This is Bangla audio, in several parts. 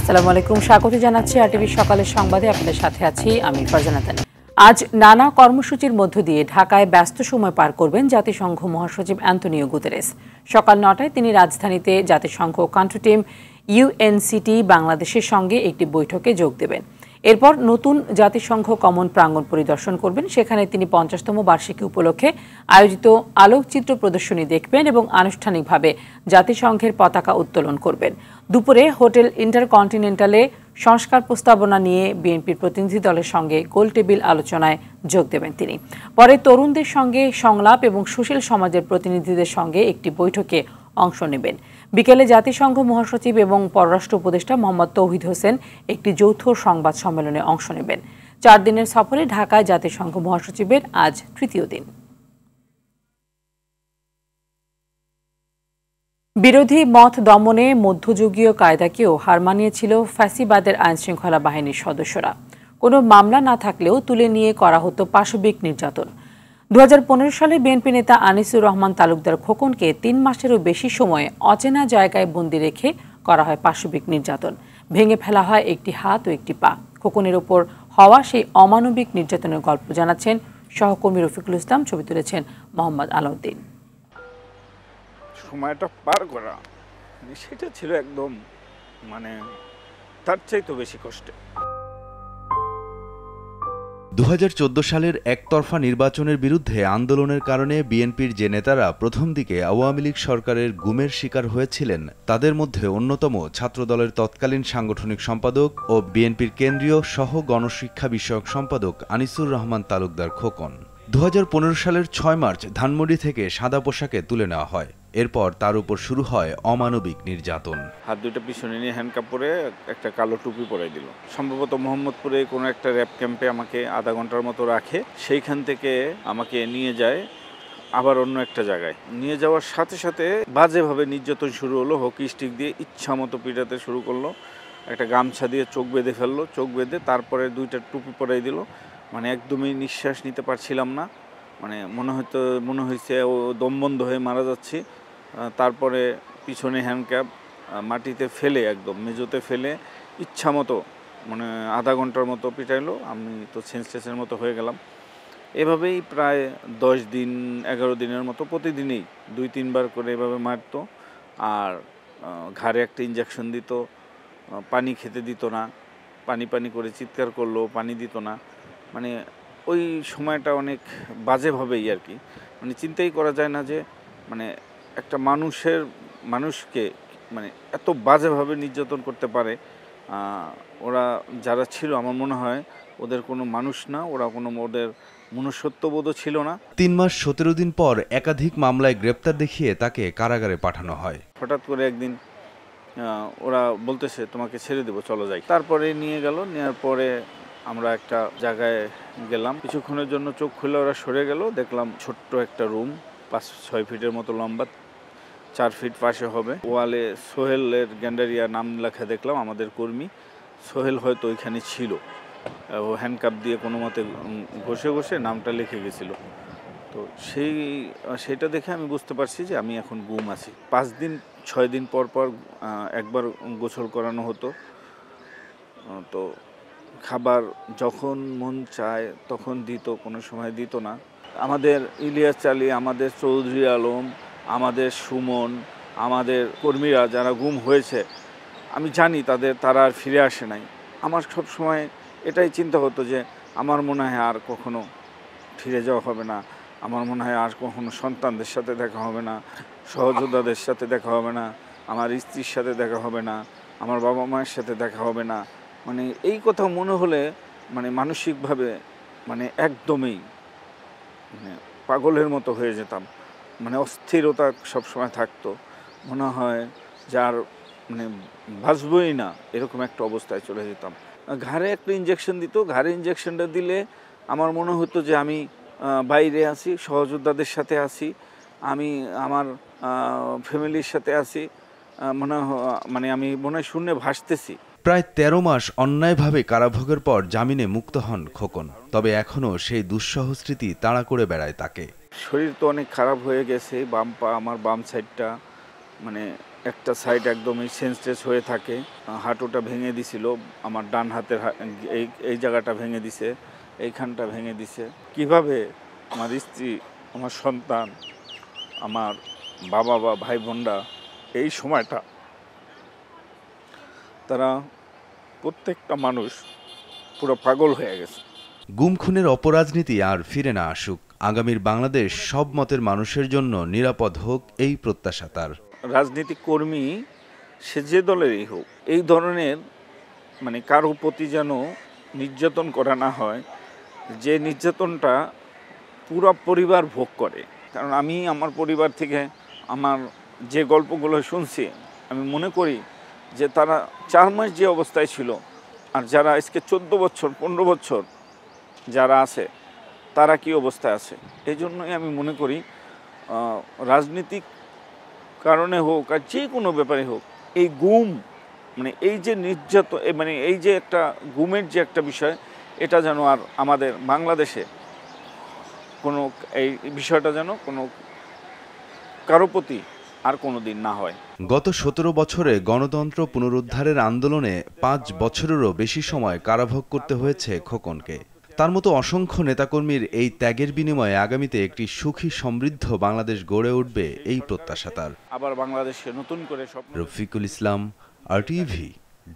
আসসালামু আলাইকুম, স্বাগত জানাচ্ছি আরটিভি সকালের সংবাদে। আপনাদের সাথে আছি আমি ফারজানা তানি। আজ নানা কর্মসূচির মধ্য দিয়ে ঢাকায় ব্যস্ত সময় পার করবেন জাতিসংঘ মহাসচিব অ্যান্তোনিও গুতেরেস। সকাল ৯টায় তিনি রাজধানীতে জাতিসংঘ কান্ট্রি টিম UNCT বাংলাদেশের সঙ্গে একটি বৈঠকে যোগ দেবেন। এরপর নতুন জাতিসংঘ কমন প্রাঙ্গণ পরিদর্শন করবেন। সেখানে তিনি ৫০তম বার্ষিকী উপলক্ষে আয়োজিত আলোকচিত্র প্রদর্শনী দেখবেন এবং আনুষ্ঠানিকভাবে জাতিসংঘের পতাকা উত্তোলন করবেন। দুপুরে হোটেল ইন্টারকন্টিনেন্টালে সংস্কার প্রস্তাবনা নিয়ে বিএনপির প্রতিনিধি দলের সঙ্গে গোলটেবিল আলোচনায় যোগ দেবেন তিনি। পরে তরুণদের সঙ্গে সংলাপ এবং সুশীল সমাজের প্রতিনিধিদের সঙ্গে একটি বৈঠকে অংশ নেবেন। বিকেলে জাতিসংঘ মহাসচিব এবং পররাষ্ট্র উপদেষ্টা মোহাম্মদ তৌহিদ হোসেন একটি যৌথ সংবাদ সম্মেলনে অংশ নেবেন। ৪ দিনের সফরে ঢাকায় জাতিসংঘ মহাসচিবের আজ তৃতীয় দিন। বিরোধী মত দমনে মধ্যযুগীয় কায়দাকেও হার মানিয়েছিল ফ্যাসিবাদের আইনশৃঙ্খলা বাহিনীর সদস্যরা। কোনো মামলা না থাকলেও তুলে নিয়ে করা হতো পাশবিক নির্যাতন। ২০১৫ সালে বিএনপি নেতা আনিসুর রহমান তালুকদার খোকনকে ৩ মাসেরও বেশি সময় অচেনা জায়গায় বন্দী রেখে করা হয় পাশবিক নির্যাতন। ভেঙে ফেলা হয় একটি হাত ও একটি পা। খোকনের ওপর হওয়া সেই অমানবিক নির্যাতনের গল্প জানাচ্ছেন সহকর্মী রফিকুল ইসলাম, ছবি তুলেছেন মোহাম্মদ আলাউদ্দিন। সময়টা পার করা সেটা ছিল একদম তার চাইতে বেশি কষ্টে। ২০১৪ সালের একতরফা নির্বাচনের বিরুদ্ধে আন্দোলনের কারণে বিএনপির যে নেতারা প্রথম দিকে আওয়ামী লীগ সরকারের গুমের শিকার হয়েছিলেন, তাদের মধ্যে অন্যতম ছাত্রদলের তৎকালীন সাংগঠনিক সম্পাদক ও বিএনপির কেন্দ্রীয় সহ গণশিক্ষা বিষয়ক সম্পাদক আনিসুর রহমান তালুকদার খোকন। ২০১৫ সালের ৬ মার্চ ধানমন্ডি থেকে সাদা পোশাকে তুলে নেওয়া হয়। এরপর তার উপর শুরু হয় অমানবিক নির্যাতন। হাত দুটো পিছনে নিয়ে হ্যান্ডকাপ পরে একটা কালো টুপি পরাই দিল। সম্ভবত মোহাম্মদপুরে কোনো একটা র্যাব ক্যাম্পে আমাকে আধা ঘন্টার মতো রাখে। সেইখান থেকে আমাকে নিয়ে যায় আবার অন্য একটা জায়গায়। নিয়ে যাওয়ার সাথে সাথে বাজেভাবে নির্যাতন শুরু হলো। হকি স্টিক দিয়ে ইচ্ছা মতো পিটাতে শুরু করলো। একটা গামছা দিয়ে চোখ বেঁধে ফেললো। চোখ বেঁধে তারপরে 2টা টুপি পরাই দিল। একদমই নিঃশ্বাস নিতে পারছিলাম না। মনে হয়েছে ও দম বন্ধ হয়ে মারা যাচ্ছি। তারপরে পিছনে হ্যান্ডক্যাপ মাটিতে ফেলে, একদম মেঝোতে ফেলে ইচ্ছা মতো আধা ঘন্টার মতো পিটাইলো। আমি তো সেন্সলেসের মতো হয়ে গেলাম। এভাবেই প্রায় 10 দিন 11 দিনের মতো প্রতিদিনই 2-3 বার করে এভাবে মারতো। আর ঘাড়ে একটা ইঞ্জেকশন দিত। পানি খেতে দিত না। পানি করে চিৎকার করলো, পানি দিত না। ওই সময়টা অনেক বাজেভাবেই আর কি। চিন্তাই করা যায় না যে একটা মানুষকে এত বাজেভাবে নির্যাতন করতে পারে। ওরা যারা ছিল, আমার মনে হয় ওদের কোনো মানুষ না, ওদের মনুষ্যত্ববোধও ছিল না। 3 মাস 17 দিন পর একাধিক মামলায় গ্রেপ্তার দেখিয়ে তাকে কারাগারে পাঠানো হয়। হঠাৎ করে একদিন ওরা বলতেছে, তোমাকে ছেড়ে দেবো, চলো যাই। তারপরে নিয়ে গেল। নেওয়ার পরে আমরা একটা জায়গায় গেলাম। কিছুক্ষণের জন্য চোখ খুলে ওরা সরে গেল। দেখলাম ছোট্ট একটা রুম, 5-6 ফিটের মতো লম্বা, 4 ফিট পাশে হবে। ওয়ালে সোহেলের গ্যান্ডারিয়া নাম লেখা দেখলাম, আমাদের কর্মী সোহেল হয়তো ওইখানে ছিল। ও হ্যান্ডকাপ দিয়ে কোনো মতে ঘষে নামটা লিখে গেছিল। তো সেইটা দেখে আমি বুঝতে পারছি যে আমি এখন গুম আছি। 5-6 দিন পর একবার গোসল করানো হতো। তো খাবার যখন মন চায় তখন দিত, কোনো সময় দিত না। আমাদের ইলিয়াস চালি, আমাদের চৌধুরী আলম, আমাদের সুমন, আমাদের কর্মীরা যারা গুম হয়েছে, আমি জানি তারা আর ফিরে আসে নাই। আমার সব সময় এটাই চিন্তা হতো যে আমার মনে হয় আর কখনো ফিরে যাওয়া হবে না। আমার মনে হয় আর কখনো সন্তানদের সাথে দেখা হবে না, সহযোদ্ধাদের সাথে দেখা হবে না, আমার স্ত্রীর সাথে দেখা হবে না, আমার বাবা মায়ের সাথে দেখা হবে না। এই কথা মনে হলে মানসিকভাবে একদমই পাগলের মতো হয়ে যেতাম। অস্থিরতা সবসময় থাকতো। মনে হয় যার বাঁচবই না, এরকম একটা অবস্থায় চলে যেতাম। ঘাড়ে একটা ইঞ্জেকশন দিত। ঘাড়ে ইঞ্জেকশনটা দিলে আমার মনে হতো যে আমি বাইরে আছি, সহযোদ্ধাদের সাথে আছি, আমি আমার ফ্যামিলির সাথে আছি। আমি মনে হয় শূন্যে ভাসতেছি। প্রায় 13 মাস অন্যায়ভাবে কারাভোগের পর জামিনে মুক্ত হন খোকন। তবে এখনও সেই দুঃসহ স্মৃতি তাড়া করে বেড়ায় তাকে। শরীর তো অনেক খারাপ হয়ে গেছে। বাম পা, আমার বাম সাইডটা একটা সাইড একদমই সেন্সলেস হয়ে থাকে, হাঁটুটা ভেঙে দিছিল, আমার ডান হাতের এই জায়গাটা ভেঙে দিছে, এইখানটা ভেঙে দিছে। কিভাবে আমার স্ত্রী, আমার সন্তান, আমার বাবা বা ভাই বোনরা এই সময়টা তারা প্রত্যেকটা মানুষ পুরো পাগল হয়ে গেছে। গুম খুনের অপরাজনীতি আর ফিরে না আসুক, আগামীর বাংলাদেশ সব মতের মানুষের জন্য নিরাপদ হোক, এই প্রত্যাশা তার। রাজনীতিক কর্মী সে যে দলেরই হোক, এই ধরনের মানে কারো প্রতি যেন নির্যাতন করা না হয়, যে নির্যাতনটা পুরো পরিবার ভোগ করে। কারণ আমি আমার পরিবার থেকে আমার যে গল্পগুলো শুনছি, আমি মনে করি যে তারা 4 মাস যে অবস্থায় ছিল, আর যারা আজকে 14 বছর 15 বছর যারা আছে তারা কি অবস্থায় আছে। এই জন্যই আমি মনে করি রাজনীতিক কারণে হোক আর যে কোনো ব্যাপারে হোক, এই গুম মানে এই যে নির্যাতন, মানে এই যে একটা গুমের যে একটা বিষয়, এটা যেন আর আমাদের বাংলাদেশে কোনো এই বিষয়টা যেন কোনো কারো প্রতি আর কোনো দিন না হয়। গত 17 বছরে গণতন্ত্র পুনরুদ্ধারের আন্দোলনে 5 বছরেরও বেশি সময় কারাভোগ করতে হয়েছে খোকনকে। তার মতো অসংখ্য নেতাকর্মীর এই ত্যাগের বিনিময়ে আগামীতে একটি সুখী সমৃদ্ধ বাংলাদেশ গড়ে উঠবে, এই প্রত্যাশা তার। আবার বাংলাদেশে নতুন করে স্বপ্ন। রফিকুল ইসলাম, RTV,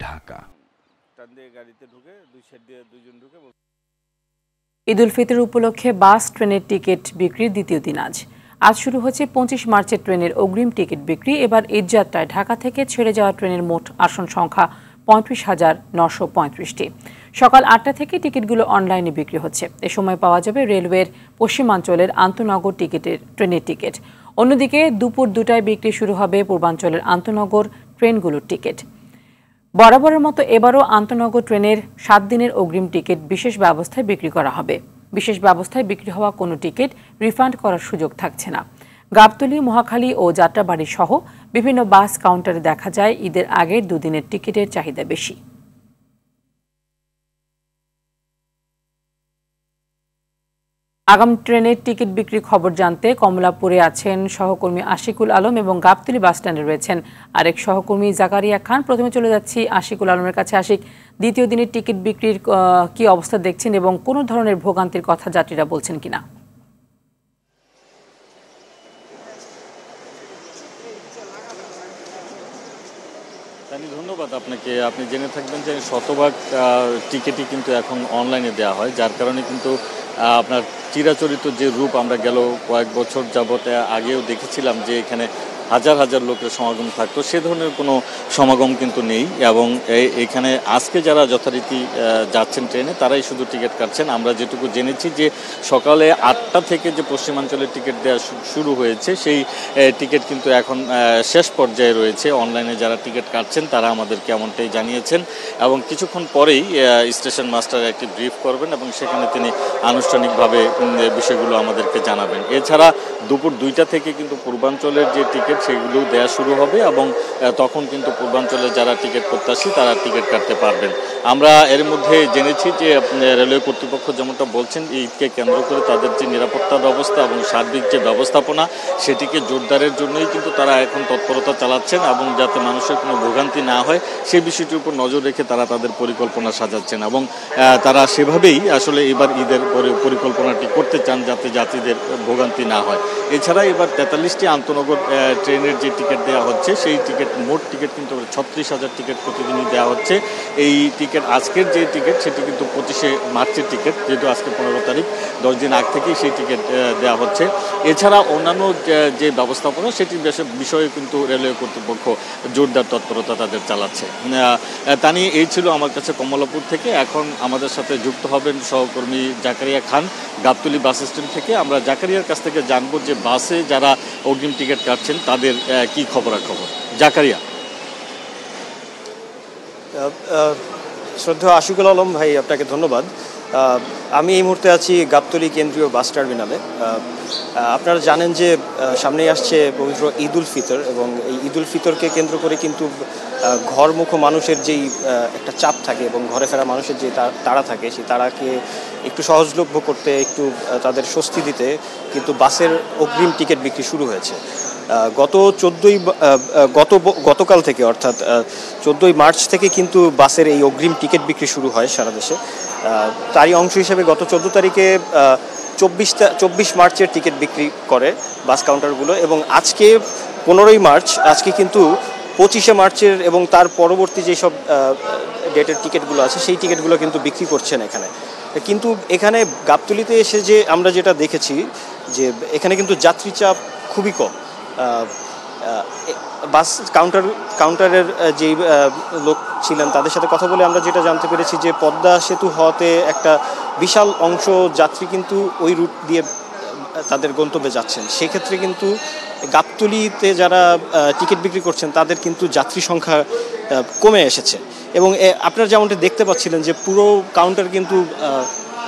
ঢাকা। গাড়িতে ঢুকে 2 সাইড দিয়ে 2 জন ঢুকে। ঈদ উল ফিতর উপলক্ষে বাস ট্রেনের টিকিট বিক্রির দ্বিতীয় দিন আজ শুরু হচ্ছে 25 মার্চের ট্রেনের অগ্রিম টিকিট বিক্রি। এবার ঈদ যাত্রায় ঢাকা থেকে ছেড়ে যাওয়া ট্রেনের মোট আসন সংখ্যা 35,935টি। সকাল 8টা থেকে টিকিটগুলো অনলাইনে বিক্রি হচ্ছে। এ সময় পাওয়া যাবে রেলওয়ের পশ্চিমাঞ্চলের আন্তনগর ট্রেনের টিকিট। অন্যদিকে দুপুর 2টায় বিক্রি শুরু হবে পূর্বাঞ্চলের আন্তনগর ট্রেনগুলোর টিকিট। বরাবরের মতো এবারও আন্তনগর ট্রেনের 7 দিনের অগ্রিম টিকিট বিশেষ ব্যবস্থায় বিক্রি করা হবে। বিশেষ ব্যবস্থায় বিক্রি হওয়া কোনো টিকিট রিফান্ড করার সুযোগ থাকছে না। গাবতলী, মহাখালী ও যাত্রাবাড়ি সহ বিভিন্ন বাস কাউন্টারে দেখা যায় ঈদের আগের 2 দিনের টিকিটের চাহিদা বেশি। আগাম ট্রেনের টিকিট বিক্রির খবর জানতে কমলাপুরে আছেন সহকর্মী আশিকুল আলম এবং গাবতলী বাসস্ট্যান্ডে রয়েছেন আরেক সহকর্মী জাকারিয়া খান। প্রথমে চলে যাচ্ছি আশিকুল আলমের কাছে। আশিক, দ্বিতীয় দিনের টিকিট বিক্রির কি অবস্থা দেখছেন এবং কোনো ধরনের ভোগান্তির কথা যাত্রীরা বলছেন কিনা? ধন্যবাদ আপনাকে। আপনি জেনে থাকবেন যে শতভাগ টিকিটই কিন্তু এখন অনলাইনে দেওয়া হয়, যার কারণে কিন্তু আপনার চিরাচরিত যে রূপ আমরা গেল কয়েক বছর যাবত আগেও দেখেছিলাম যে এখানে হাজার হাজার লোকের সমাগম থাকতো, সে ধরনের কোনো সমাগম কিন্তু নেই। এবং এখানে আজকে যারা যথারীতি যাচ্ছেন ট্রেনে তারাই শুধু টিকিট কাটছেন। আমরা যেটুকু জেনেছি যে সকালে 8টা থেকে যে পশ্চিমাঞ্চলের টিকিট দেওয়া শুরু হয়েছে, সেই টিকিট কিন্তু এখন শেষ পর্যায়ে রয়েছে। অনলাইনে যারা টিকিট কাটছেন তারা আমাদেরকে এমনটাই জানিয়েছেন এবং কিছুক্ষণ পরেই স্টেশন মাস্টার একটি ব্রিফ করবেন এবং সেখানে তিনি আনুষ্ঠানিকভাবে বিষয়গুলো আমাদেরকে জানাবেন। এছাড়া দুপুর 2টা থেকে কিন্তু পূর্বাঞ্চলের যে টিকিট সেগুলো দেওয়া শুরু হবে এবং তখন কিন্তু পূর্বাঞ্চলে যারা টিকিট প্রত্যাশী তারা টিকিট কাটতে পারবেন। আমরা এর মধ্যে জেনেছি যে রেলওয়ে কর্তৃপক্ষ যেমনটা বলছেন, ঈদকে কেন্দ্র করে তাদের যে নিরাপত্তা ব্যবস্থা এবং সার্বিক যে ব্যবস্থাপনা সেটিকে জোরদারের জন্যই কিন্তু তারা এখন তৎপরতা চালাচ্ছেন এবং যাতে মানুষের কোনো ভোগান্তি না হয় সেই বিষয়টির উপর নজর রেখে তারা তাদের পরিকল্পনা সাজাচ্ছেন এবং তারা সেভাবেই আসলে এবার ঈদের পরিকল্পনাটি করতে চান যাতে যাত্রীদের ভোগান্তি না হয়। এছাড়া এবার 43টি আন্তনগর ট্রেনের যে টিকিট দেওয়া হচ্ছে সেই মোট টিকিট কিন্তু 36,000 টিকিট প্রতিদিনই দেওয়া হচ্ছে। এই টিকিট আজকের যে টিকিট সেটি কিন্তু 25শে মার্চের টিকিট, যেহেতু আজকে 15 তারিখ, 10 দিন আগ থেকেই সেই টিকিট দেওয়া হচ্ছে। এছাড়া অন্যান্য যে ব্যবস্থাপনা সেটির বিষয়ে কিন্তু রেলওয়ে কর্তৃপক্ষ জোরদার তৎপরতা তাদের চালাচ্ছে। তা নিয়ে এই ছিল আমার কাছে কমলাপুর থেকে। এখন আমাদের সাথে যুক্ত হবেন সহকর্মী জাকারিয়া খান গাবতলী বাস স্ট্যান্ড থেকে। আমরা জাকারিয়ার কাছ থেকে জানবো যে বাসে যারা অগ্রিম টিকিট কাটছেন তাদের কি খবরাখবর। জাকারিয়া। শ্রদ্ধেয় আশিকুল আলম ভাই, আপনাকে ধন্যবাদ। আমি এই মুহূর্তে আছি গাবতলী কেন্দ্রীয় বাস টার্মিনালে। আপনারা জানেন যে সামনেই আসছে পবিত্র ঈদ উল ফিতর এবং এই ঈদ উল ফিতরকে কেন্দ্র করে কিন্তু ঘরমুখ মানুষের যেই একটা চাপ থাকে এবং ঘরে ফেরা মানুষের যে তাড়া থাকে, সেই তাড়াকে একটু সহজলভ্য করতে, একটু তাদের স্বস্তি দিতে কিন্তু বাসের অগ্রিম টিকিট বিক্রি শুরু হয়েছে। গতকাল থেকে অর্থাৎ 14ই মার্চ থেকে কিন্তু বাসের এই অগ্রিম টিকিট বিক্রি শুরু হয় সারা দেশে। তারই অংশ হিসেবে গত 14 তারিখে 24 মার্চের টিকিট বিক্রি করে বাস কাউন্টারগুলো, এবং আজকে 15ই মার্চ, আজকে কিন্তু 25শে মার্চের এবং তার পরবর্তী যেসব ডেটের টিকিটগুলো আছে সেই টিকিটগুলো কিন্তু বিক্রি করছেন এখানে। কিন্তু এখানে গাবতলীতে এসে যে আমরা যেটা দেখেছি যে এখানে কিন্তু যাত্রী চাপ খুবই কম। বাস কাউন্টারের যেই লোক ছিলেন তাদের সাথে কথা বলে আমরা যেটা জানতে পেরেছি যে পদ্মা সেতু হওয়াতে একটা বিশাল অংশ যাত্রী কিন্তু ওই রুট দিয়ে তাদের গন্তব্যে যাচ্ছেন। সেক্ষেত্রে কিন্তু গাবতলীতে যারা টিকিট বিক্রি করছেন তাদের কিন্তু যাত্রী সংখ্যা কমে এসেছে, এবং আপনারা যেমনটা দেখতে পাচ্ছিলেন যে পুরো কাউন্টার কিন্তু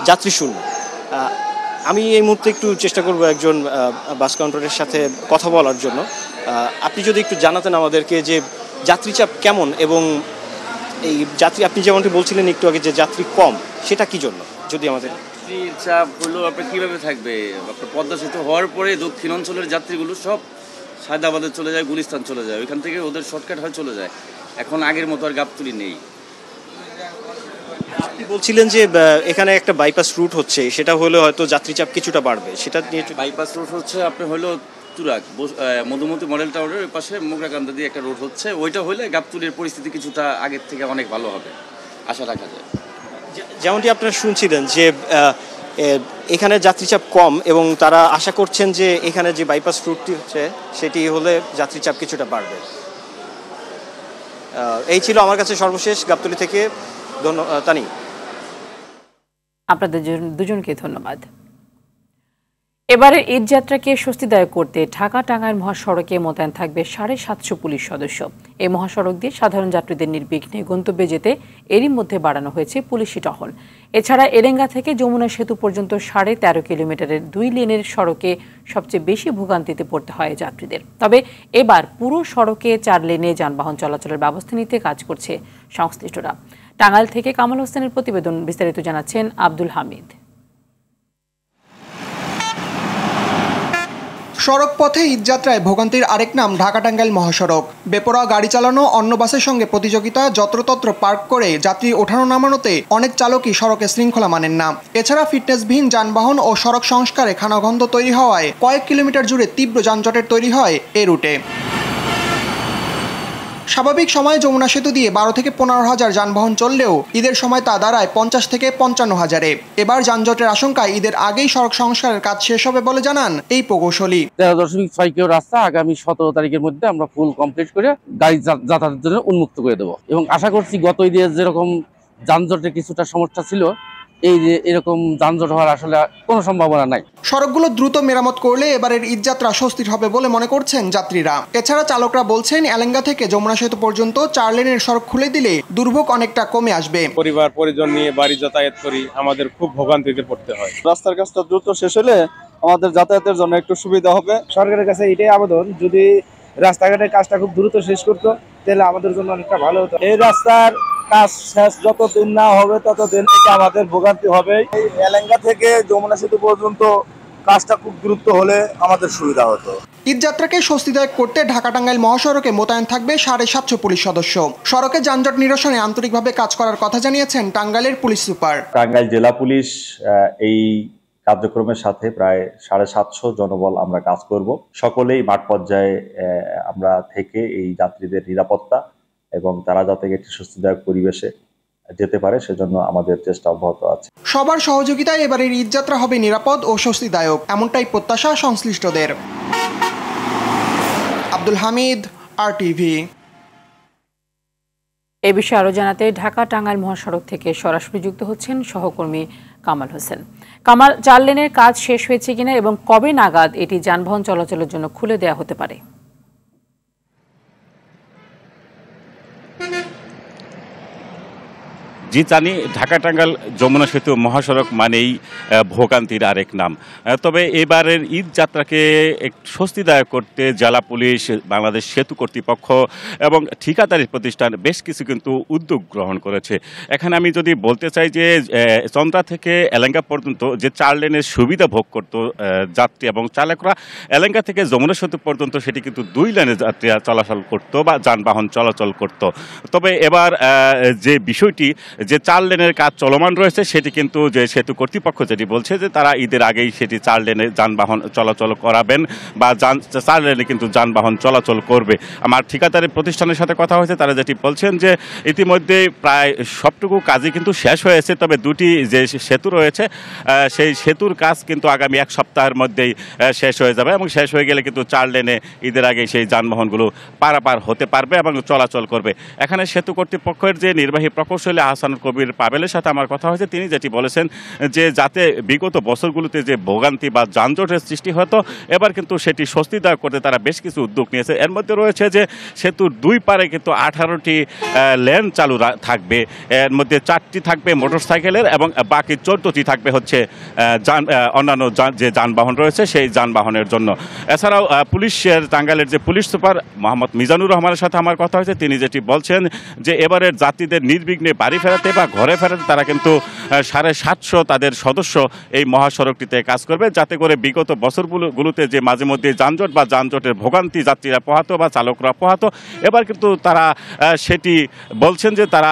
যাত্রী শূন্য। আমি এই মুহূর্তে একটু চেষ্টা করব একজন বাস কাউন্টারের সাথে কথা বলার জন্য। আপনি যদি একটু জানাতেন আমাদেরকে যে যাত্রী চাপ কেমন, এবং এই যাত্রী আপনি যেমনটি বলছিলেন একটু আগে যে যাত্রী কম, সেটা কি জন্য যদি আমাদের চাপ হলো আপনার কীভাবে থাকবে? আপনার পদ্মা সেতু হওয়ার পরে দক্ষিণ অঞ্চলের যাত্রীগুলো সব সায়দাবাদে চলে যায়, গুলিস্তান চলে যায়, ওইখান থেকে ওদের শর্টকাট হয়ে চলে যায়। এখন আগের মতো আর গাবতলী নেই। আপনি বলছিলেন যে এখানে একটা বাইপাস রুট হচ্ছে, সেটা হলে হয়তো যাত্রী চাপ কিছুটা বাড়বে, সেটা নিয়ে বাইপাস রুট হচ্ছে আপনার হলো তুরাগ মধুমতি মডেল টাওয়ারের ওই পাশে মোগরাকান্দা দিয়ে একটা রোড হচ্ছে, ওইটা হলে গাবতলীর পরিস্থিতি কিছুটা আগের থেকে অনেক ভালো হবে আশা রাখা যায়। যেমনটি আপনারা শুনছিলেন যে এখানে যাত্রীচাপ কম, এবং তারা আশা করছেন যে এখানে যে বাইপাস রুটটি হচ্ছে সেটি হলে যাত্রীচাপ কিছুটা বাড়বে। এই ছিল আমার কাছে সর্বশেষ গাবতলী থেকে। তানি, আপনাদের দুজনকে ধন্যবাদ। এবারের ঈদ যাত্রাকে স্বস্তিদায়ক করতে ঢাকা টাঙ্গাইল মহাসড়কে মোতায়েন থাকবে 750 পুলিশ সদস্য। এই মহাসড়ক দিয়ে সাধারণ যাত্রীদের নির্বিঘ্নে গন্তব্যে যেতে এরই মধ্যে বাড়ানো হয়েছে পুলিশি টহল। এছাড়া এরেঙ্গা থেকে যমুনা সেতু পর্যন্ত 13.5 কিলোমিটারের 2 লেনের সড়কে সবচেয়ে বেশি ভোগান্তিতে পড়তে হয় যাত্রীদের। তবে এবার পুরো সড়কে 4 লেনে যানবাহন চলাচলের ব্যবস্থা নিতে কাজ করছে সংশ্লিষ্টরা। টাঙ্গাইল থেকে কামাল হোসেনের প্রতিবেদন, বিস্তারিত জানাচ্ছেন আব্দুল হামিদ। সড়ক পথে ঈদযাত্রায় ভোগান্তির আরেক নাম ঢাকা টাঙ্গাইল মহাসড়ক। বেপরোয়া গাড়ি চালানো, অন্য বাসের সঙ্গে প্রতিযোগিতা, যত্রতত্র পার্ক করে যাত্রী ওঠানো নামানোতে অনেক চালকই সড়কে শৃঙ্খলা মানেন না। এছাড়া ফিটনেসবিহীন যানবাহন ও সড়ক সংস্কারে খানাখন্দ তৈরি হওয়ায় কয়েক কিলোমিটার জুড়ে তীব্র যানজটের তৈরি হয় এ রুটে। স্বাভাবিক সময়ে যমুনা সেতু দিয়ে 12 থেকে 15 হাজার যানবাহন চললেও ঈদের সময় তা দাঁড়ায় 50 থেকে 55 হাজারে। এবার যানজটের আশঙ্কায় ঈদের আগেই সড়ক সংস্কারের কাজ শেষ হবে বলে জানান এই প্রকৌশলী। 13.6 কিলো রাস্তা আগামী 17 তারিখের মধ্যে আমরা ফুল কমপ্লিট করে গাড়ি যাতায়াতের জন্য উন্মুক্ত করে দেবো, এবং আশা করছি গত ঈদে যেরকম যানজটের কিছুটা সমস্যা ছিল, এই যে এরকম যানজট হওয়ার আসলে কোনো সম্ভাবনা নাই। সড়কগুলো দ্রুত মেরামত করলে এবারের ঈদযাত্রা স্বস্তির হবে বলে মনে করছেন যাত্রীরা। এছাড়া চালকরা বলছেন এলেঙ্গা থেকে যমুনা সেতু পর্যন্ত 4 লেনের সড়ক খুলে দিলে দুর্ভোগ অনেকটা কমে আসবে। পরিবার পরিজন নিয়ে বাড়ি যাতায়াত করি, আমাদের খুব ভোগান্তিতে পড়তে হয়। রাস্তার কাজটা দ্রুত শেষ হলে আমাদের যাতায়াতের জন্য একটু সুবিধা হবে। সরকারের কাছে এটাই আবেদন, যদি রাস্তাঘাটের কাজটা খুব দ্রুত শেষ করতো তাহলে আমাদের জন্য অনেকটা ভালো হতো। এই রাস্তার কাজ শেষ যতদিন না হবে ততদিন আমাদের ভোগান্তি হবে। এই এলেঙ্গা থেকে যমুনা সেতু পর্যন্ত কাজটা খুব দ্রুত হলে আমাদের সুবিধা হতো। ঈদযাত্রাকে স্বস্তিদায়ক করতে ঢাকা টাঙ্গাইল মহাসড়কে মোতায়েন থাকবে 750 পুলিশ সদস্য। সড়কে যানজট নিরসনে আন্তরিকভাবে কাজ করার কথা জানিয়েছেন টাঙ্গাইলের পুলিশ সুপার। টাঙ্গাইল জেলা পুলিশ এই কার্যক্রমের সাথে প্রায় 750 জনবল আমরা কাজ করব। সকলেই মাঠ পর্যায়ে আমরা থেকে এই যাত্রীদের নিরাপত্তা এবং তারা যাতে একটি স্বস্তিদায়ক পরিবেশে যেতে পারে সেজন্য আমাদের চেষ্টা অব্যাহত আছে। সবার সহযোগিতায় এবারের ঈদযাত্রা হবে নিরাপদ ও স্বস্তিদায়ক, এমনটাই প্রত্যাশা সংশ্লিষ্টদের। আব্দুল হামিদ, RTV। এ বিষয়ে আরও জানাতে ঢাকা টাঙ্গাইল মহাসড়ক থেকে সরাসরি যুক্ত হচ্ছেন সহকর্মী কামাল হোসেন। কামাল, 4 লেনের কাজ শেষ হয়েছে কিনা এবং কবে নাগাদ এটি যানবাহন চলাচলের জন্য খুলে দেওয়া হতে পারে? জি জানি, ঢাকা টাঙ্গাইল যমুনা সেতু মহাসড়ক মানেই ভোগান্তির আরেক নাম। তবে এবারের ঈদ যাত্রাকে একটু স্বস্তিদায়ক করতে জেলা পুলিশ, বাংলাদেশ সেতু কর্তৃপক্ষ এবং ঠিকাদারি প্রতিষ্ঠান বেশ কিছু কিন্তু উদ্যোগ গ্রহণ করেছে। এখানে আমি যদি বলতে চাই যে চন্দ্রা থেকে এলেঙ্গা পর্যন্ত যে 4 লেনের সুবিধা ভোগ করত যাত্রী এবং চালকরা, এলেঙ্গা থেকে যমুনা সেতু পর্যন্ত সেটি কিন্তু 2 লেনে যাত্রীরা চলাচল করত বা যানবাহন চলাচল করত। তবে এবার যে বিষয়টি যে 4 লেনের কাজ চলমান রয়েছে, সেটি কিন্তু যে সেতু কর্তৃপক্ষ যেটি বলছে যে তারা ঈদের আগেই সেটি 4 লেনে যানবাহন চলাচল করাবেন বা 4 লেনে কিন্তু যানবাহন চলাচল করবে। আমার ঠিকাদারি প্রতিষ্ঠানের সাথে কথা হয়েছে, তারা যেটি বলছেন যে ইতিমধ্যে প্রায় সবটুকু কাজই কিন্তু শেষ হয়েছে। তবে 2টি যে সেতু রয়েছে সেই সেতুর কাজ কিন্তু আগামী 1 সপ্তাহের মধ্যেই শেষ হয়ে যাবে এবং শেষ হয়ে গেলে কিন্তু 4 লেনে ঈদের আগে সেই যানবাহনগুলো পারাপার হতে পারবে এবং চলাচল করবে। এখানে সেতু কর্তৃপক্ষের যে নির্বাহী প্রকৌশলী আহসানুল কবির পাবেলের সাথে আমার কথা হয়েছে, তিনি যেটি বলেছেন যে যাতে বিগত বছরগুলোতে যে ভোগান্তি বা যানজটের সৃষ্টি হতো, এবার কিন্তু সেটি স্বস্তিদায়ক করতে তারা বেশ কিছু উদ্যোগ নিয়েছে। এর মধ্যে রয়েছে যে সেতুর 2 পারে কিন্তু 18টি লেন চালু থাকবে, এর মধ্যে 4টি থাকবে মোটরসাইকেলের এবং বাকি 14টি থাকবে হচ্ছে অন্যান্য যে যানবাহন রয়েছে সেই যানবাহনের জন্য। এছাড়াও পুলিশের টাঙ্গাইলের যে পুলিশ সুপার মোহাম্মদ মিজানুর রহমানের সাথে আমার কথা হয়েছে, তিনি যেটি বলছেন যে এবারের যাত্রীদের নির্বিঘ্নে বাড়ি ফেরাতে বা ঘরে ফেরাতে তারা কিন্তু 750 তাদের সদস্য এই মহাসড়কটিতে কাজ করবে, যাতে করে বিগত বছরগুলোতে যে মাঝে মধ্যে যানজট বা যানজটের ভোগান্তি যাত্রীরা পোহাতো বা চালকরা পোহাতো, এবার কিন্তু তারা সেটি বলছেন যে তারা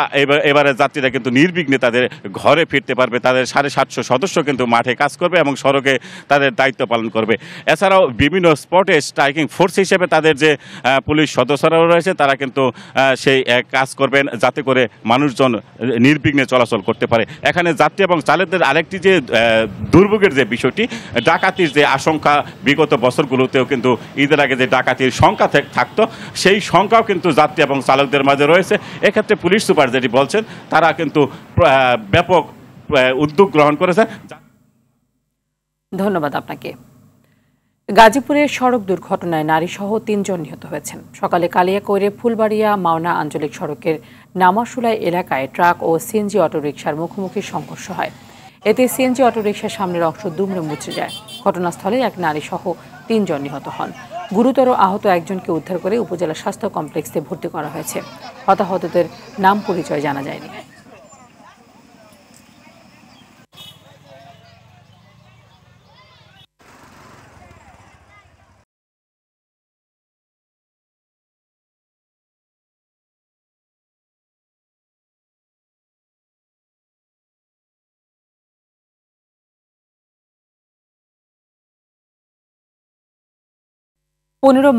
এবারে যাত্রীরা কিন্তু নির্বিঘ্নে তাদের ঘরে ফিরতে পারবে। তাদের 750 সদস্য কিন্তু মাঠে কাজ করবে এবং সড়কে তাদের দায়িত্ব পালন করবে। এছাড়াও বিভিন্ন স্পটে স্ট্রাইকিং ফোর্স হিসেবে তাদের যে পুলিশ সদস্যরাও রয়েছে, তারা কিন্তু সেই কাজ করবেন যাতে করে মানুষজন নির্বিঘ্নে চলাচল করতে পারে। এখানে যাত্রী এবং চালকদের আরেকটি যে দুর্ভোগের যে বিষয়টি, ডাকাতির যে আশঙ্কা, বিগত বছরগুলোতেও কিন্তু ঈদের আগে যে ডাকাতির সংখ্যা থাকতো, সেই সংখ্যাও কিন্তু যাত্রী এবং চালকদের মাঝে রয়েছে। এক্ষেত্রে পুলিশ সুপার যেটি বলছেন, তারা কিন্তু ব্যাপক উদ্যোগ গ্রহণ করেছে। ধন্যবাদ আপনাকে। গাজীপুরের সড়ক দুর্ঘটনায় নারীসহ 3 জন নিহত হয়েছেন। সকালে কালিয়াকৈরে ফুলবাড়িয়া মাওনা আঞ্চলিক সড়কের নামাশুলাই এলাকায় ট্রাক ও সিএনজি অটোরিকশার মুখোমুখি সংঘর্ষ হয়। এতে সিএনজি অটোরিকশার সামনের অংশ দুমড়ে মুচড়ে যায়। ঘটনাস্থলে এক নারীসহ 3 জন নিহত হন। গুরুতর আহত একজনকে উদ্ধার করে উপজেলা স্বাস্থ্য কমপ্লেক্সে ভর্তি করা হয়েছে। হতাহতদের নাম পরিচয় জানা যায়নি।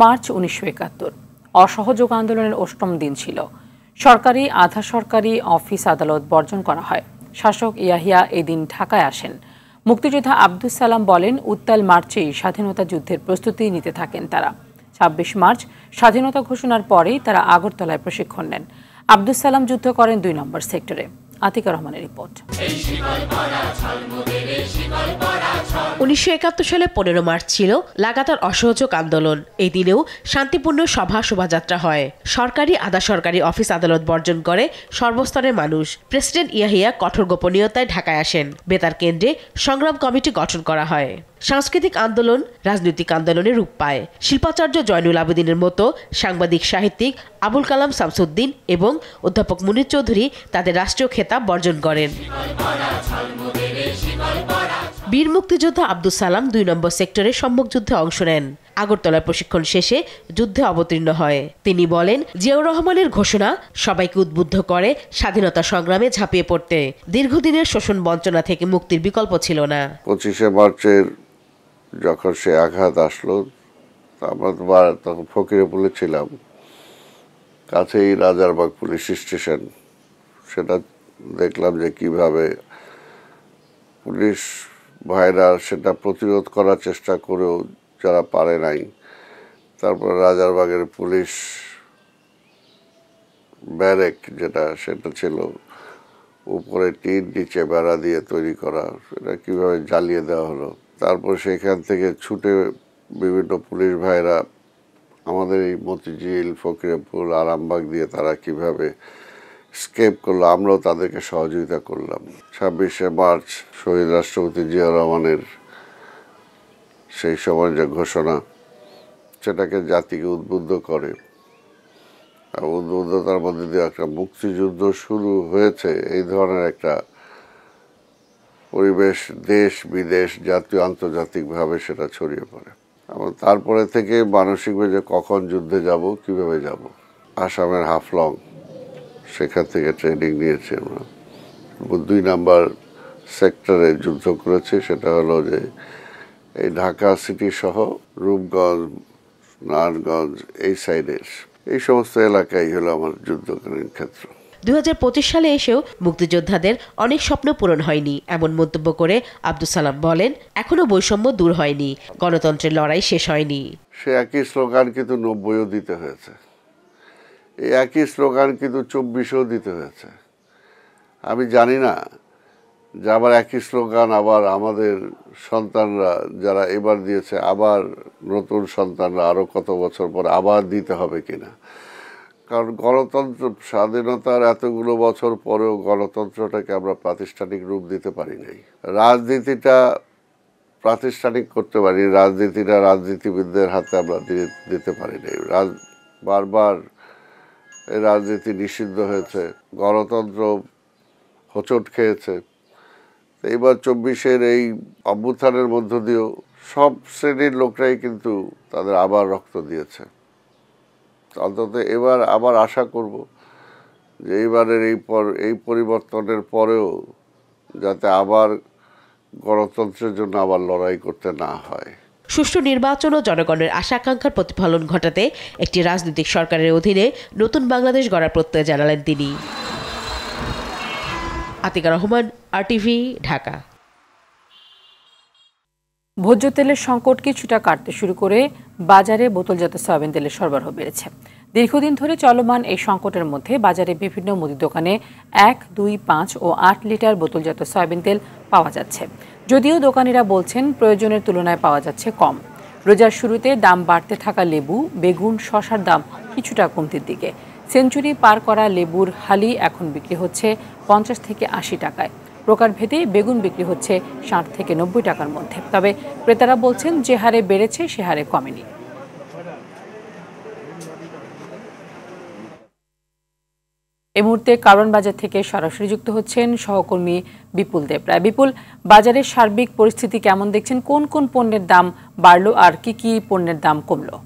মার্চ 1971 অসহযোগ আন্দোলনের 8ম দিন ছিল। সরকারি আধা সরকারি অফিস আদালত বর্জন করা হয়। শাসক ইয়াহিয়া এদিন ঢাকায় আসেন। মুক্তিযোদ্ধা আব্দুস সালাম বলেন, উত্তাল মার্চেই স্বাধীনতা যুদ্ধের প্রস্তুতি নিতে থাকেন তারা। 26 মার্চ স্বাধীনতা ঘোষণার পরেই তারা আগরতলায় প্রশিক্ষণ নেন। আব্দুস সালাম যুদ্ধ করেন 2 নম্বর সেক্টরে। আতিকা রহমানের রিপোর্ট। 1971 সালে 15 মার্চ ছিল লাগাতার অসহযোগ আন্দোলন। এই দিনেও শান্তিপূর্ণ সভা শোভাযাত্রা হয়। সরকারি আধা সরকারি অফিস আদালত বর্জন করে সর্বস্তরের মানুষ। প্রেসিডেন্ট ইয়াহিয়া কঠোর গোপনীয়তায় ঢাকায় আসেন। বেতার কেন্দ্রে সংগ্রাম কমিটি গঠন করা হয়। সাংস্কৃতিক আন্দোলন রাজনৈতিক আন্দোলনে রূপ পায়। শিল্পাচার্য জয়নুল আবেদিনের মতো সাংবাদিক সাহিত্যিক আবুল কালাম শামসুদ্দিন এবং অধ্যাপক মুনির চৌধুরী তাদের রাষ্ট্রীয় খেতাব বর্জন করেন। বীর মুক্তিযোদ্ধা আব্দুস সালাম 2 নম্বর সেক্টরে সম্মুখ যুদ্ধে অংশ নেন। আগরতলার প্রশিক্ষণ শেষে যুদ্ধে অবতীর্ণ হয়। তিনি বলেন, জিয়াউর রহমানের ঘোষণা সবাইকে উদ্বুদ্ধ করে স্বাধীনতা সংগ্রামে ঝাঁপিয়ে পড়তে। দীর্ঘদিনের শোষণ বঞ্চনা থেকে মুক্তির বিকল্প ছিল না। 25শে মার্চের যখন সে আঘাত আসলো, আমরা তখন ফকিরপুলে ছিলাম, কাছেই রাজারবাগ পুলিশ স্টেশন। সেটা দেখলাম যে কিভাবে পুলিশ ভাইরা সেটা প্রতিরোধ করার চেষ্টা করেও যারা পারে নাই, তারপর রাজারবাগের পুলিশ ব্যারেক সেটা ছিল উপরে টিন, নিচে বেড়া দিয়ে তৈরি করা, সেটা কিভাবে জ্বালিয়ে দেওয়া হলো। তারপর সেখান থেকে ছুটে বিভিন্ন পুলিশ ভাইরা আমাদের এই মতিঝিল, ফকিরপুল, আরামবাগ দিয়ে তারা কিভাবে স্কেপ করলো, আমরাও তাদেরকে সহযোগিতা করলাম। 26শে মার্চ শহীদ রাষ্ট্রপতি জিয়াউর রহমানের সেই সময় যে ঘোষণা, সেটাকে জাতিকে উদ্বুদ্ধ করে। আর উদ্বুদ্ধতার মধ্যে দিয়ে একটা মুক্তিযুদ্ধ শুরু হয়েছে, এই ধরনের একটা পরিবেশ দেশ বিদেশ জাতীয় আন্তর্জাতিকভাবে সেটা ছড়িয়ে পড়ে। এবং তারপরে থেকে মানসিকভাবে যে কখন যুদ্ধে যাব, কিভাবে যাব, আসামের হাফলং সেখান থেকে ট্রেনিং নিয়েছি আমরা। 2 নাম্বার সেক্টরে যুদ্ধ করেছি, সেটা হলো যে এই ঢাকা সিটি সহ রূপগঞ্জ, নারায়ণগঞ্জ, এই সাইডের এই সমস্ত এলাকায় হলো আমার যুদ্ধকালীন ক্ষেত্র। 2025 সালে এসেও মুক্তিযোদ্ধাদের অনেক স্বপ্ন পূরণ হয়নি এমন মন্তব্য করে আব্দুল সালাম বলেন, এখনো বৈষম্য দূর হয়নি, গণতন্ত্রের লড়াই শেষ হয়নি। সে একই স্লোগান কিন্তু 90-ও দিতে হয়েছে, এই একই স্লোগান কিন্তু 24-এও দিতে হয়েছে। আমি জানি না যে আবার একই স্লোগান আবার আমাদের সন্তানরা যারা এবার দিয়েছে, আবার নতুন সন্তানরা আরও কত বছর পর আবার দিতে হবে কিনা। কারণ গণতন্ত্র, স্বাধীনতার এতগুলো বছর পরেও গণতন্ত্রটাকে আমরা প্রাতিষ্ঠানিক রূপ দিতে পারি নাই। রাজনীতিটা প্রাতিষ্ঠানিক করতে পারি, রাজনীতিটা রাজনীতিবিদদের হাতে আমরা দিতে পারি নাই। বারবার এই রাজনীতি নিষিদ্ধ হয়েছে, গণতন্ত্র হোঁচট খেয়েছে। এইবার 24-এর এই অভ্যুত্থানের মধ্য দিয়েও সব শ্রেণীর লোকরাই কিন্তু তাদের আবার রক্ত দিয়েছে। অন্তত এবার আবার আশা করব যে এইবারের এই পরিবর্তনের পরেও যাতে আবার গণতন্ত্রের জন্য আবার লড়াই করতে না হয়। সুষ্ঠু নির্বাচন ও জনগণের আশা আকাঙ্ক্ষার প্রতিফলন ঘটাতে একটি রাজনৈতিক সরকারের অধীনে নতুন বাংলাদেশ গড়ার প্রত্যয় জানালেন তিনি। আতিকা রহমান, RTV, ঢাকা। ভোজ্য তেলের সংকট কিছুটা কাটতে শুরু করে বাজারে বোতলজাত সয়াবিন তেলের সরবরাহ বেড়েছে। দীর্ঘদিন ধরে চলমান এই সংকটের মধ্যে বাজারে বিভিন্ন মুদি দোকানে 1, 2, 5 ও 8 লিটার বোতলজাত সয়াবিন তেল পাওয়া যাচ্ছে। যদিও দোকানিরা বলছেন প্রয়োজনের তুলনায় পাওয়া যাচ্ছে কম। রোজার শুরুতে দাম বাড়তে থাকা লেবু, বেগুন, শসার দাম কিছুটা কমতির দিকে। সেঞ্চুরি পার করা লেবুর হালি এখন বিক্রি হচ্ছে 50 থেকে 80 টাকায়। প্রকারভেদে বেগুন বিক্রি হচ্ছে 60 থেকে 90 টাকার মধ্যে। তবে ক্রেতারা বলছেন যে হারে বেড়েছে সে হারে কমেনি। এই মুহূর্তে কারওয়ান বাজার থেকে সরাসরি যুক্ত হচ্ছেন সহকর্মী বিপুল দেবরায়। বিপুল, বাজারের সার্বিক পরিস্থিতি কেমন দেখছেন? কোন কোন পণ্যের দাম বাড়লো আর কি কি পণ্যের দাম কমলো?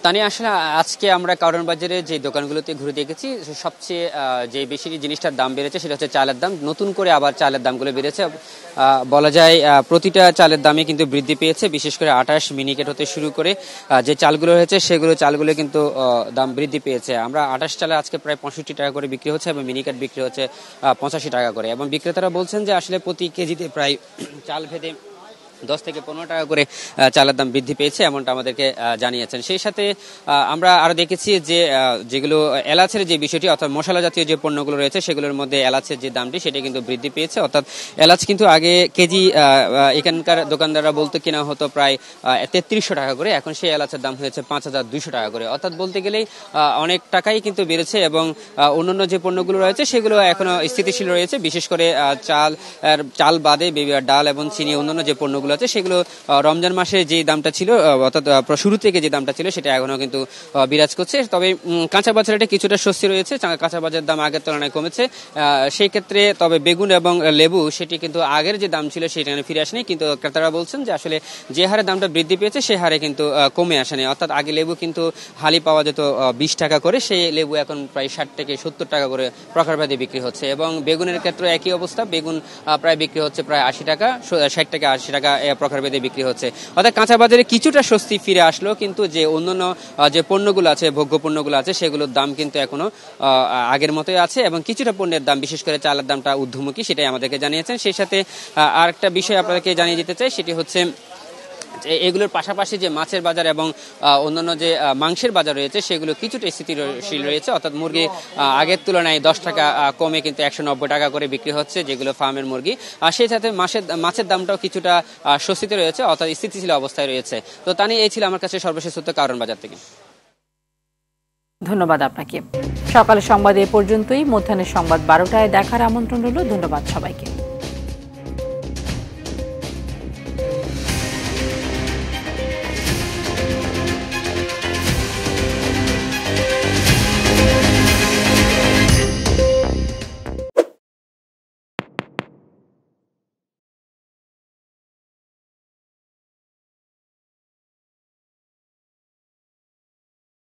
তানি, আসলে আজকে আমরা কারওয়ান বাজারে যে দোকানগুলোতে ঘুরে দেখেছি, সবচেয়ে যে বেশি জিনিসটার দাম বেড়েছে সেটা হচ্ছে চালের দাম। নতুন করে আবার চালের দামগুলো বেড়েছে। বলা যায় প্রতিটা চালের দামে কিন্তু বৃদ্ধি পেয়েছে। বিশেষ করে 28 মিনিকেট হতে শুরু করে যে চালগুলো রয়েছে চালগুলো কিন্তু দাম বৃদ্ধি পেয়েছে। আমরা 28 চালে আজকে প্রায় 65 টাকা করে বিক্রি হচ্ছে এবং মিনিকেট বিক্রি হচ্ছে 85 টাকা করে। এবং বিক্রেতারা বলছেন যে আসলে প্রতি কেজিতে প্রায় চাল ভেদে 10 থেকে 15 টাকা করে চালের দাম বৃদ্ধি পেয়েছে, এমনটা আমাদেরকে জানিয়েছেন। সেই সাথে আমরা আরো দেখেছি যে যেগুলো এলাচের যে বিষয়টি, অর্থাৎ মশলা জাতীয় যে পণ্যগুলো রয়েছে সেগুলোর মধ্যে এলাচের যে দামটি সেটা কিন্তু বৃদ্ধি পেয়েছে। অর্থাৎ এলাচ কিন্তু আগে কেজি এখানকার দোকানদাররা বলতে কিনা হতো প্রায় 3300 টাকা করে, এখন সেই এলাচের দাম হয়েছে 5200 টাকা করে। অর্থাৎ বলতে গেলেই অনেক টাকাই কিন্তু বেড়েছে। এবং অন্যান্য যে পণ্যগুলো রয়েছে সেগুলো এখনো স্থিতিশীল রয়েছে। বিশেষ করে চাল বাদে ডাল এবং চিনি, অন্যান্য যে পণ্যগুলো আছে সেগুলো রমজান মাসে যে দামটা ছিল, অর্থাৎ শুরু থেকে যে দামটা ছিল সেটা এখনো কিন্তু বিরাজ করছে। তবে কাঁচা বাজারে কিছুটা স্বস্তি রয়েছে, কাঁচা বাজারের দাম আগের তুলনায় কমেছে সেই ক্ষেত্রে। তবে বেগুন এবং লেবু সেটি কিন্তু আগের যে দাম ছিল সেটা ফিরে আসেনি, কিন্তু ক্রেতারা বলছেন যে আসলে যে হারে দামটা বৃদ্ধি পেয়েছে সে হারে কিন্তু কমে আসেনি। অর্থাৎ আগে লেবু কিন্তু হালি পাওয়া যেত 20 টাকা করে, সেই লেবু এখন প্রায় 60 থেকে 70 টাকা করে প্রকারভেদে বিক্রি হচ্ছে। এবং বেগুনের ক্ষেত্রে একই অবস্থা, বেগুন প্রায় বিক্রি হচ্ছে প্রায় 80 টাকা, 60 থেকে 80 টাকা প্রকারভেদে বিক্রি হচ্ছে। অর্থাৎ কাঁচা বাজারে কিছুটা স্বস্তি ফিরে আসলো, কিন্তু যে অন্যান্য যে পণ্যগুলো আছে, ভোগ্য পণ্যগুলো আছে, সেগুলোর দাম কিন্তু এখনো আগের মতোই আছে। এবং কিছুটা পণ্যের দাম, বিশেষ করে চালের দামটা ঊর্ধ্বমুখী, সেটাই আমাদেরকে জানিয়েছেন। সেই সাথে আরেকটা বিষয় আপনাদেরকে জানিয়ে দিতে চাই, সেটি হচ্ছে এগুলোর পাশাপাশি যে মাছের বাজার এবং অন্যান্য যে মাংসের বাজার রয়েছে সেগুলো কিছুটা স্থিতিশীল রয়েছে, অর্থাৎ মুরগি আগের তুলনায় 10 টাকা কমে কিন্তু 190 টাকা করে বিক্রি হচ্ছে যেগুলো ফার্মের মুরগি। আর সেই সাথে মাছের দামটাও কিছুটা স্বস্তিতে রয়েছে, অর্থাৎ স্থিতিশীল অবস্থায় রয়েছে। তো তা নিয়ে এই ছিল আমার কাছে সর্বশেষ তথ্য কারণ বাজার থেকে। ধন্যবাদ আপনাকে। সকালের সংবাদ এ পর্যন্তই। মধ্যাহ্নের সংবাদ 12টায় দেখার আমন্ত্রণ রইল। ধন্যবাদ সবাইকে।